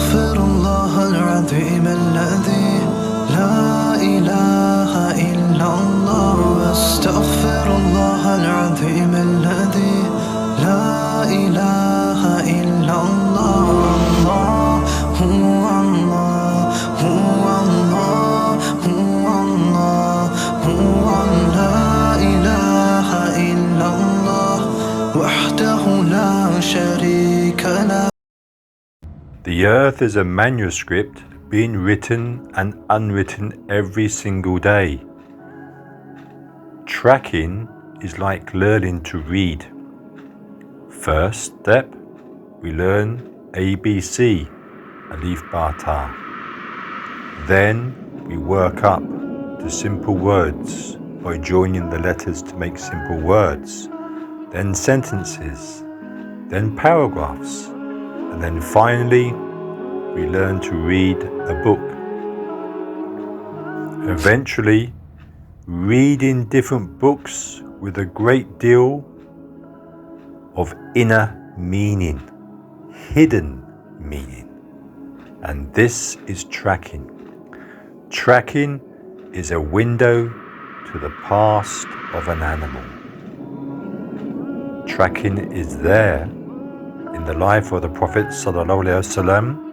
أستغفر الله العظيم الذي لا إله إلا الله أستغفر الله العظيم الذي لا إله إلا الله الله هو الله هو الله هو الله هو لا إله إلا الله وحده لا شريك له. The earth is a manuscript being written and unwritten every single day. Tracking is like learning to read. First step, we learn ABC, Alif Ba Ta. Then we work up to simple words by joining the letters to make simple words, then sentences, then paragraphs, and then finally we learn to read a book. Eventually, reading different books with a great deal of inner meaning, hidden meaning. And this is tracking. Tracking is a window to the past of an animal. Tracking is there in the life of the Prophet ﷺ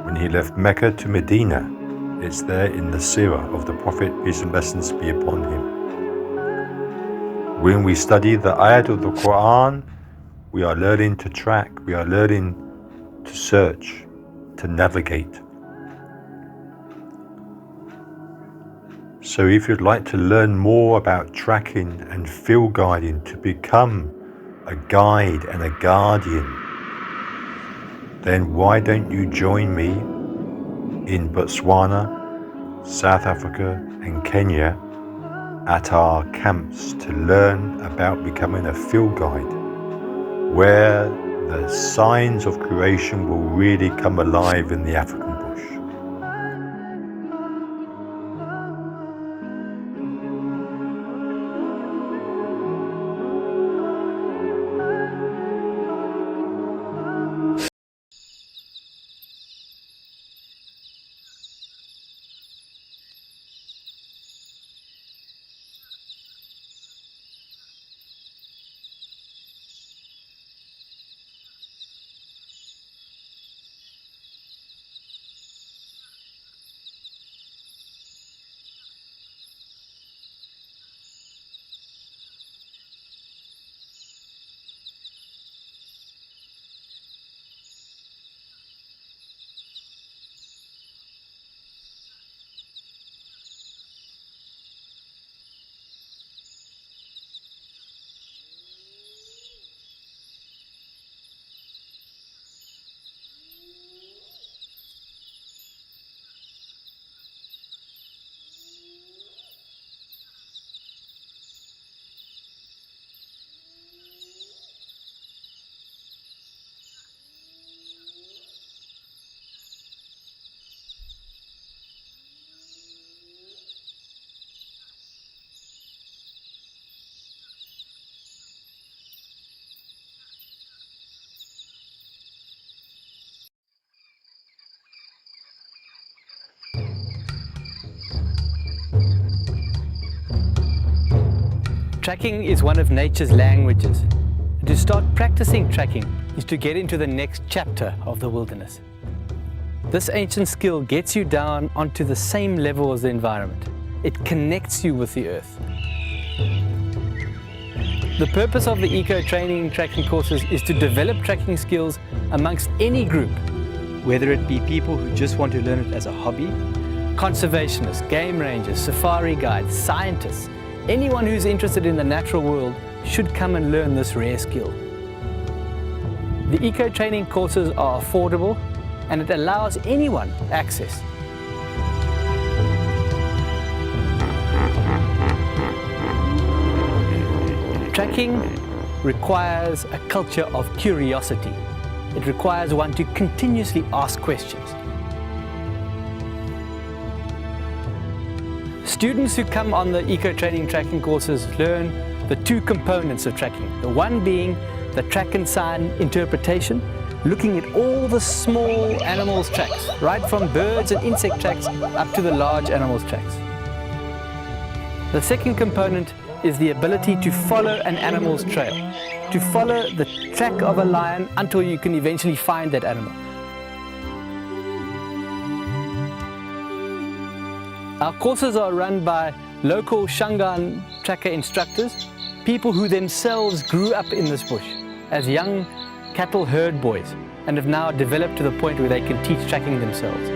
when he left Mecca to Medina. It's there in the seerah of the Prophet, peace and blessings be upon him. When we study the ayat of the Quran, we are learning to track, we are learning to search, to navigate. So if you'd like to learn more about tracking and field guiding to become a guide and a guardian, then why don't you join me in Botswana, South Africa and Kenya at our camps to learn about becoming a field guide, where the signs of creation will really come alive in the African bush. Tracking is one of nature's languages. To start practicing tracking is to get into the next chapter of the wilderness. This ancient skill gets you down onto the same level as the environment. It connects you with the earth. The purpose of the eco-training tracking courses is to develop tracking skills amongst any group, whether it be people who just want to learn it as a hobby, conservationists, game rangers, safari guides, scientists. Anyone who's interested in the natural world should come and learn this rare skill. The eco-training courses are affordable and it allows anyone access. Tracking requires a culture of curiosity. It requires one to continuously ask questions. Students who come on the eco-training tracking courses learn the two components of tracking. The one being the track and sign interpretation, looking at all the small animals' tracks, right from birds and insect tracks up to the large animals' tracks. The second component is the ability to follow an animal's trail, to follow the track of a lion until you can eventually find that animal. Our courses are run by local Shangaan tracker instructors, people who themselves grew up in this bush as young cattle herd boys and have now developed to the point where they can teach tracking themselves.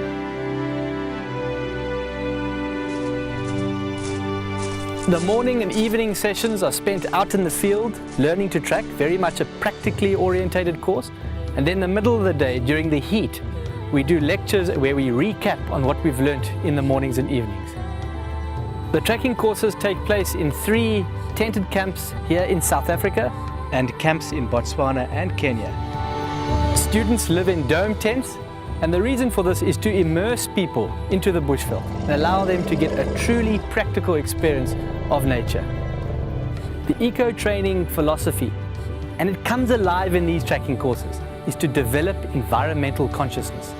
The morning and evening sessions are spent out in the field learning to track, very much a practically orientated course. And then the middle of the day, during the heat, we do lectures where we recap on what we've learnt in the mornings and evenings. The tracking courses take place in 3 tented camps here in South Africa and camps in Botswana and Kenya. Students live in dome tents, and the reason for this is to immerse people into the bushveld and allow them to get a truly practical experience of nature. The eco-training philosophy, and it comes alive in these tracking courses, is to develop environmental consciousness.